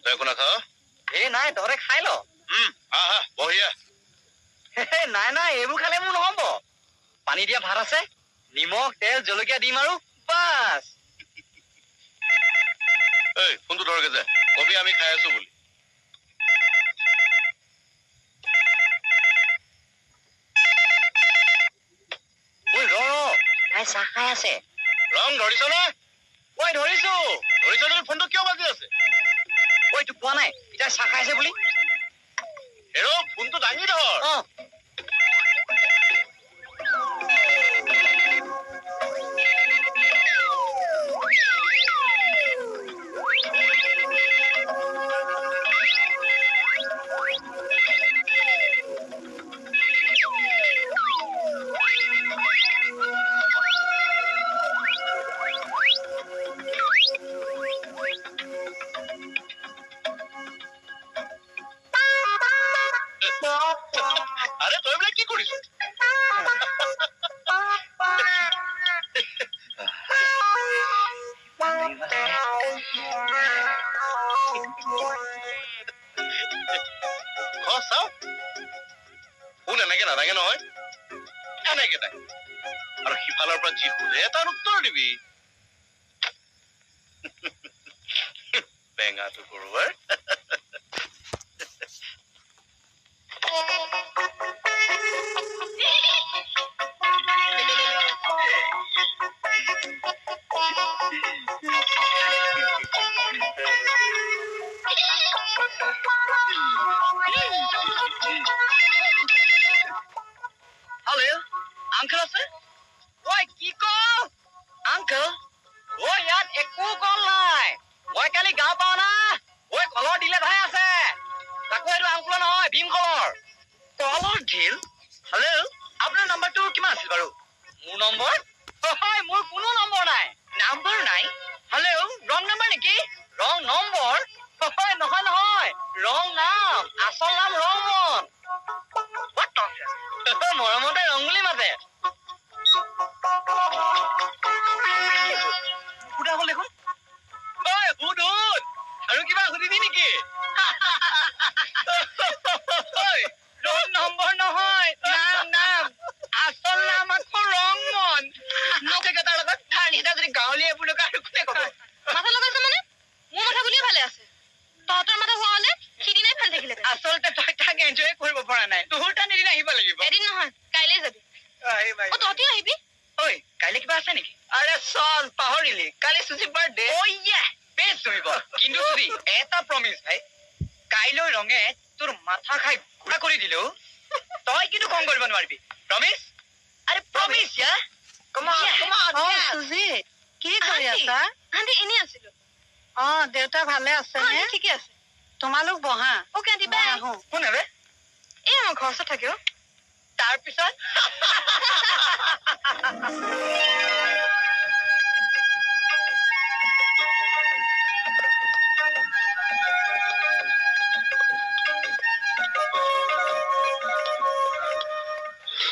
তই একো নাখাৱ? এই নাই, তহঁতে খাই ল। আহা বঢ়িয়া। নাই নাই, এইবোৰ খালে মোৰ নহব। পানী দিয়া ভাত আছে, নিমখ তেল জলকীয়া দিম আৰু বাছ। এই ফোনটো ধৰকে যে কবি আমি খাই আছো বুলি। ঐ ৰ তাই চাহ খাই আছে। ৰং ধৰিছ নে? ঐ ধৰিছো। ধৰিছ যদি ফোনটো কিয় বাজি আছে? ঐ তোক কোৱা নাই এতিয়া চাহ খাই আছে বুলি? হেৰ ফোনটো দাঙি ধৰ। আৰে তই বোলে কি কৰিছ? চাও ফোন এনেকে নাথাকে নহয়, এনেকে থাকে। আৰু সিফালৰ পৰা যি সোধে তাৰ উত্তৰ দিবি। বেঙাটো কৰোবাৰ। Hello, Uncle আছে? ঐ কি কল? Uncle, ঐ ইয়াত একো কল নাই। মই কালি গাঁও পাওঁ না। ঐ কলৰ দিলে ভাই আছে। তাকো এইটো আংকুলৰ নহয়, ভীম কলৰ। কলৰ ঢিল? হেল্ল', আপোনাৰ নম্বৰটো কিমান আছিল বাৰু? মোৰ নম্বৰ? হয়, মোৰ কোনো নম্বৰ নাই। নম্বৰ নাই? হেল্ল', ৰং নম্বৰ নেকি? ৰং নম্বৰ? হয়, নহয় নহয়, ৰং নাম, আচল নাম ৰংমন। মৰমতে ৰং বুলি মাতে। সুধা হল দেখোন। ঐ ভূত আৰু কিবা সুধিবি নেকি? ৰং নম্বৰ নহয়, নাম নাম, আচল নাম আকৌ ৰংমন। নকেটাৰ লগত ঠাৰ্নিটা যদি গাঁৱলীয়া বুলি আৰু কোনে কব? মাথা লগাইছে মানে? মোৰ মাথা বুলিয়ে ভালে আছে। তহঁতৰ মাথা হোৱা হলে সিদিনাই ভাল থাকিলে। আচলতে তই তাক এনজয় কৰিব পৰা নাই। তোৰ তাত এদিন আহিব লাগিব। এদিন নহয়, কাইলৈ যাবি। তহঁতিও আহিবি। ঐ কাইলৈ কিবা আছে নেকি? আৰে চল পাহৰিলি, কালি চুজিৰ বাৰ্থডে। বেছ ধৰিব। কিন্তু চুজি এটা প্ৰমিস ভাই, কাইলৈ ৰঙে তোৰ মাথা খাই ঘোৰা কৰি দিলেও তই কিন্তু খং কৰিব নোৱাৰিবি। প্ৰমিস? আৰে প্ৰমিস ইয়া। Come on, come on. সুজি, কি কৰি আছা? আন্টি এনেই আছিলো। দেউতা ভালে আছে নে? ঠিকে আছে। তোমালোক বহা। অকে আন্টি, মই বাই। আহো। কোন হে? এই আমাৰ ঘৰ ওচৰত থাকে। তাৰপিছত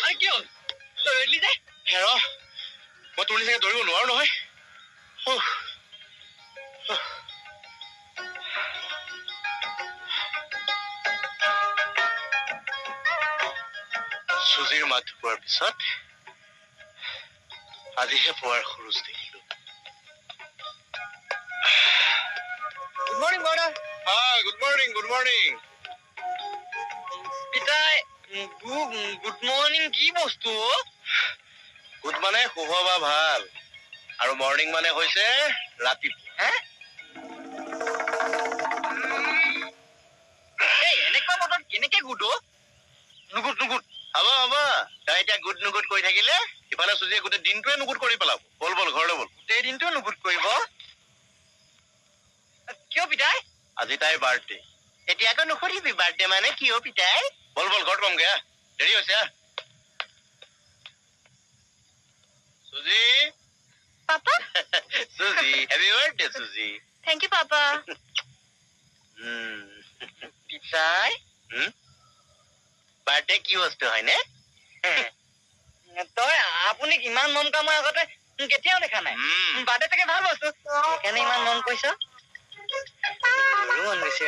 আৰে কি হ'ল? তই এৰিলি যে? হেৰ মই তোৰ নিচাকে দৌৰিব নোৱাৰো নহয়। চুজিৰ মাত পোৱাৰ পিছত আজিহে পোৱাৰ খৰচ দেখিলো। Good morning Bora. Good morning, good morning. পিতাই গুড মৰ্নিং কি বস্তু? গুড মানে শুভ বা ভাল, আৰু মৰ্নিং মানে হৈছে ৰাতিপুৱা। এনেকুৱা বতৰত কেনেকে গুড? নুগুড নুগুড। হ'ব হ'ব, তই এতিয়া গুড নুগুড কৰি থাকিলে সিফালে চুজিয়ে গোটেই দিনটোৱে নুগুড কৰি পেলাব। বল বল ঘৰলৈ বল। গোটেই দিনটো নুগুড কৰিব? কিয় পিতাই? আজি তাইৰ বাৰ্থডে। এতিয়া আকৌ নুসুধিবি বাৰ্থডে মানে কিয় পিতাই। বল বল ঘৰত কমগে, দেৰি হৈছে। চুজি পাপা? চুজি, হেপী বাৰ্থডে চুজি। Thank you papa. পিতাই বাৰ্থডে কি বস্তু হয়নে? তই আপুনি ইমান মন কৰা মই আগতে কেতিয়াও দেখা নাই। বাৰ্থডে চাগে ভাল বস্তু, সেইকাৰণে ইমান মন কৰিছ। মন গৈছে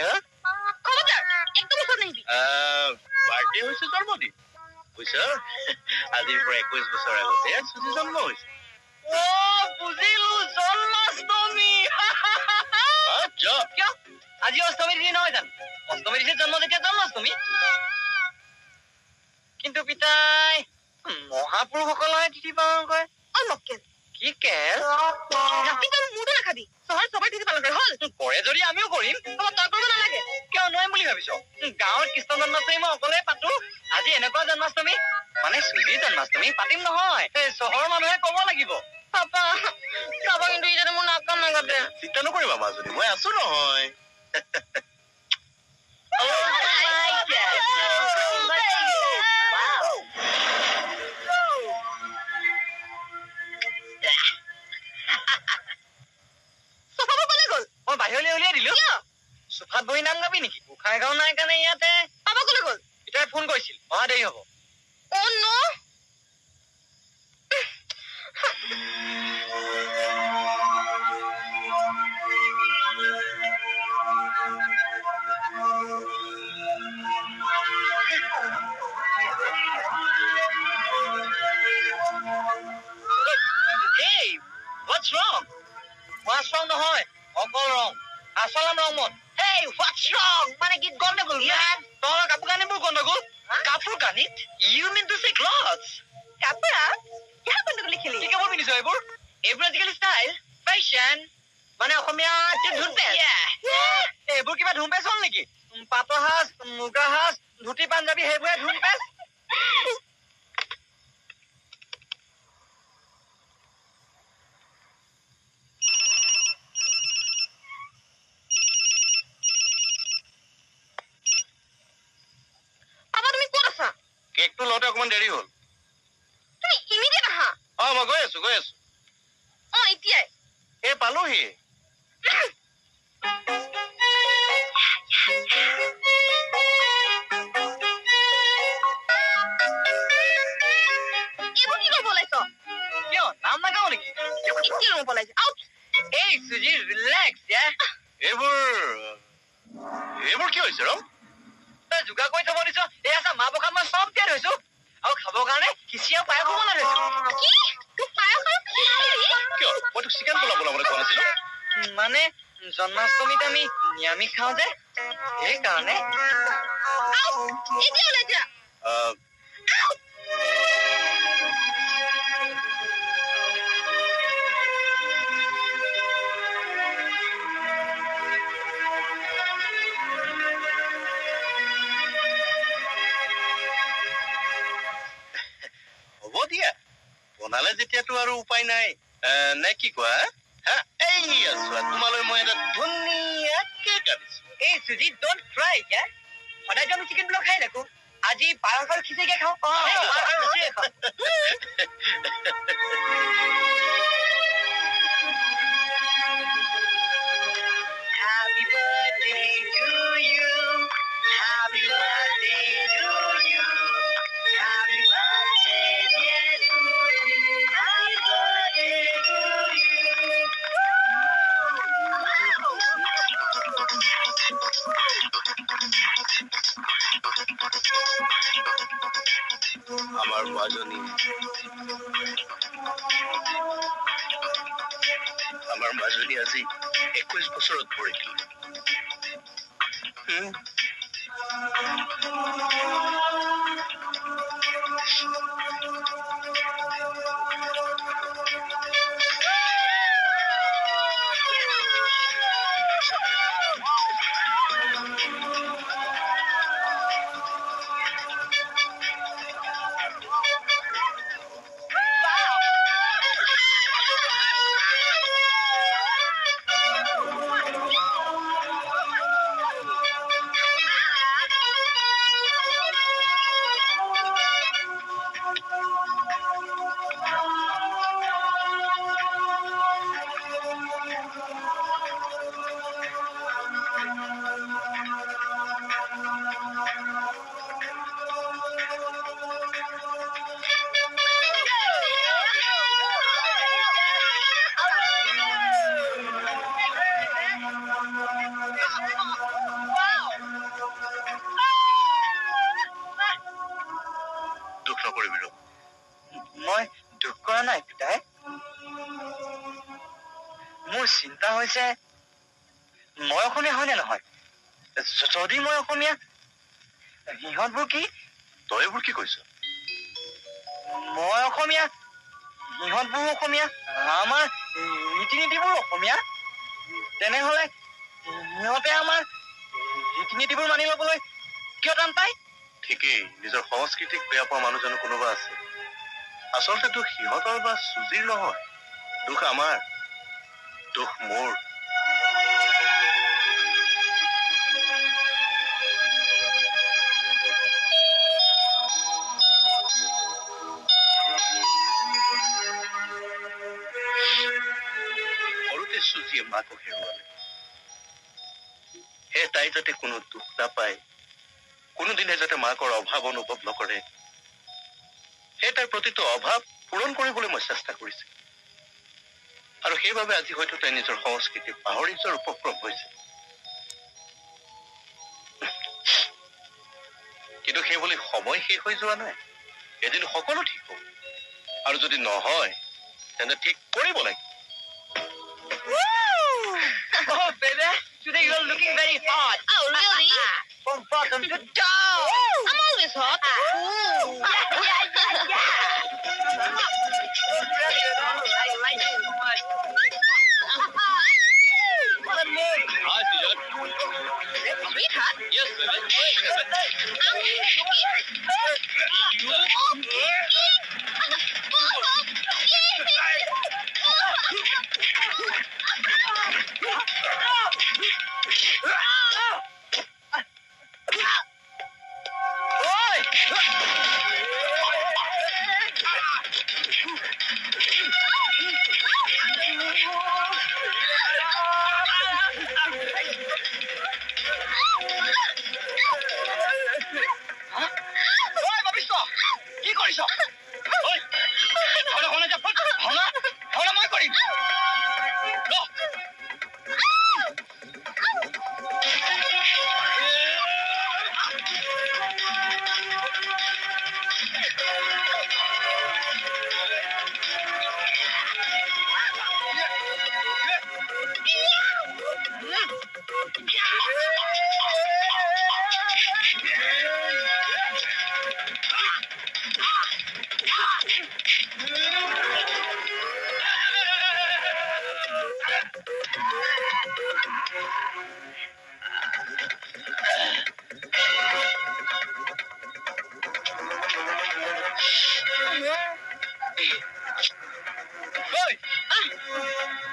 খবৰদাৰ একদম ওচৰত নাহিবি বাৰ্থডে হৈছে জন্মদিন বুজিছ আজিৰ পৰা 21 বছৰ আগতে চুজি জন্ম হৈছে বুজিলো জন্মাষ্টমী কিয় আজি অষ্টমীৰ দিন নহয় জানো অষ্টমীৰ দিছে জন্ম যেতিয়া জন্মাষ্টমী কিন্তু পিতাই মহাপুৰুষসকলৰহে তিথি পালন কৰে মক্কেল কি কেল ৰাতিপুৱা মোৰটো নাখাবি চহৰ চবৰে তিথি পালন কৰে হ'ল কৰে যদি আমিও কৰিম হ'ব তই কৰিব নালাগে কিয় নোৱাৰিম বুলি ভাবিছ গাঁৱত কৃষ্ণ জন্মাষ্টমী মই অকলে পাতো আজি এনেকুৱা জন্মাষ্টমী মানে চুজিৰ জন্মাষ্টমী পাতিম নহয় চহৰৰ মানুহে কব লাগিব পাপা পাপা কিন্তু এতিয়া মোৰ নাক কাম নাগাতে চিন্তা নকৰিবা মাজনী মই আছো নহয় মই বাহিৰলৈ উলিয়াই দিলো চোফাত বহি নাম গাবি নেকি গোসাঁই গাঁও নাই কাৰণে ইয়াতে পাপা ক'লৈ গ'ল পিতাই ফোন কৰিছিল অহা দেৰি হব অ' ন Hey, what's wrong? What's wrong নহয় অকল ৰং আচল নাম ৰংমন Hey, what's wrong? মানে কি গণ্ডগোল man? তহঁতৰ কাপোৰ কানিবোৰ গণ্ডগোল কাপোৰ কানিত You mean to say clothes? কাপোৰা কিয় গণ্ডগোল লিখিলি কি কাপোৰ পিন্ধিছ এইবোৰ আজিকালি ষ্টাইল ফেশ্বন মানে অসমীয়া ধুনপেচ এইবোৰ কিবা ধুনপেচ হ'ল নেকি পাটৰ সাজ মুগা সাজ ধুতি পাঞ্জাবী সেইবোৰে ধুনপেচ পাপা তুমি ক'ত আছা কেকটো লওঁতে অকমান দেৰি হ'ল তুমি ইমিডিয়েট আহা মই গৈ আছো এতিয়াই এই পালোহি এইবোৰ কি কৰিব ওলাইছ কিয় নাম নাগাও নেকি এতিয়া ৰুম পলাইছে আউট এই সুজি ৰিলেক্স এইবোৰ কি হৈছে ৰং তই যোগাৰ কৰি থব দিছ এয়া চা মাহ প্ৰসাদ মই চব তিয়াই থৈছো আৰু খাবৰ কাৰণে খিচিৰি আৰু পায়স বনাই থৈছো কি তোক পায়স আৰু কিয় মই তোক চিকেন পোলাও বনাবলৈ কোৱা নাছিলো মানে জন্মাষ্টমীত আমি নিৰামিষ খাওঁ যে সেইকাৰণে এতিয়া ওলাই যা হ'ব দিয়া বনালে যেতিয়াতো আৰু উপায় নাই নে কি কোৱা এই আছো তোমালৈ মই এটা ধুনীয়া কেক আনিছো এই সুজি ডোন্ট ক্ৰাই সদায়তো আমি চিকেন পোলাও খাই থাকো আজি পায়স আৰু খিচিৰিকে খাওঁ Happy birthday to you. Happy birthday to you. Happy birthday, dear Suji. Happy birthday to you. আমাৰ মাজনী আজি 21 বছৰত পৰিল মোৰ চিন্তা হৈছে মই অসমীয়া হয় নে নহয়? যদি মই অসমীয়া, সিহঁতবোৰ কি? তই এইবোৰ কি কৈছ? মই অসমীয়া, সিহঁতবোৰ অসমীয়া, আমাৰ ৰীতি নীতিবোৰ অসমীয়া। তেনেহলে সিহঁতে আমাৰ ৰীতি নীতিবোৰ মানি লবলৈ কিয় টান পায়? ঠিকেই, নিজৰ সংস্কৃতিক বেয়া পোৱা মানুহ জানো কোনোবা আছে? আচলতে দুখ সিহঁতৰ বা চুজিৰ নহয়, দুখ আমাৰ, দুখ মোৰ। সৰুতে চুজিয়ে মাকক হেৰুৱালে, সেয়ে তাই যাতে কোনো দুখ নাপায়, কোনোদিনে যাতে মাকৰ অভাৱ অনুভৱ নকৰে, সেই তাইৰ প্ৰতিটো অভাৱ পূৰণ কৰিবলৈ মই চেষ্টা কৰিছো। আৰু সেইবাবে আজি হয়তো তাই নিজৰ সংস্কৃতি পাহৰি যোৱাৰ উপক্ৰম হৈছে। কিন্তু সেইবুলি সময় শেষ হৈ যোৱা নাই, এদিন সকলো ঠিক হ'ব। আৰু যদি নহয় তেন্তে ঠিক কৰিব লাগিব। Oh, baby, today you're looking very hot. Oh, really? From bottom to top. I'm always hot. I like it so much. Hi, Sujat. Sweetheart? Yes, baby. কি কৰিছ? মই কৰিম।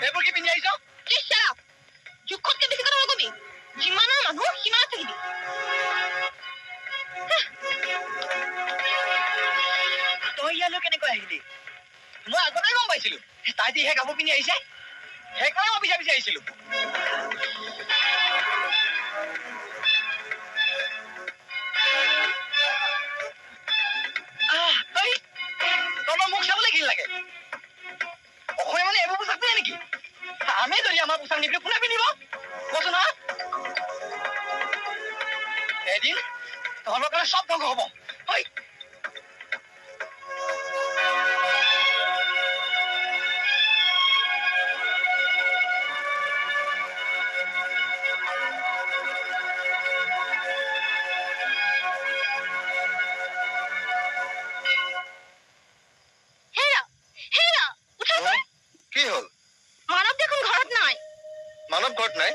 এইবোৰ কি পিন্ধি আহিছ? Just shut up. জোখতকে বেছি কথা নকবি। যিমানৰ মানুহ সিমানত থাকিবি। তই ইয়ালৈ কেনেকৈ আহিলি? মই আগতেই গম পাইছিলো তাই যিহে কাপোৰ পিন্ধি আহিছে, সেইকাৰণে মই বিচাৰি আহিছিলো। তই মোক চাবলৈ ঘিণ লাগে। অসমীয়া মানে এইবোৰ পোচাক পিন্ধে নেকি? আমি যদি আমাৰ পোচাক নিপিন্ধো কোনে পিন্ধিব? কচোন হা? এদিন তহঁতৰ কাৰণে চব ধ্বংস হব। হেৰা, উঠাচোন। কি হ'ল? মানৱ দেখোন ঘৰত নাই। মানৱ ঘৰত নাই?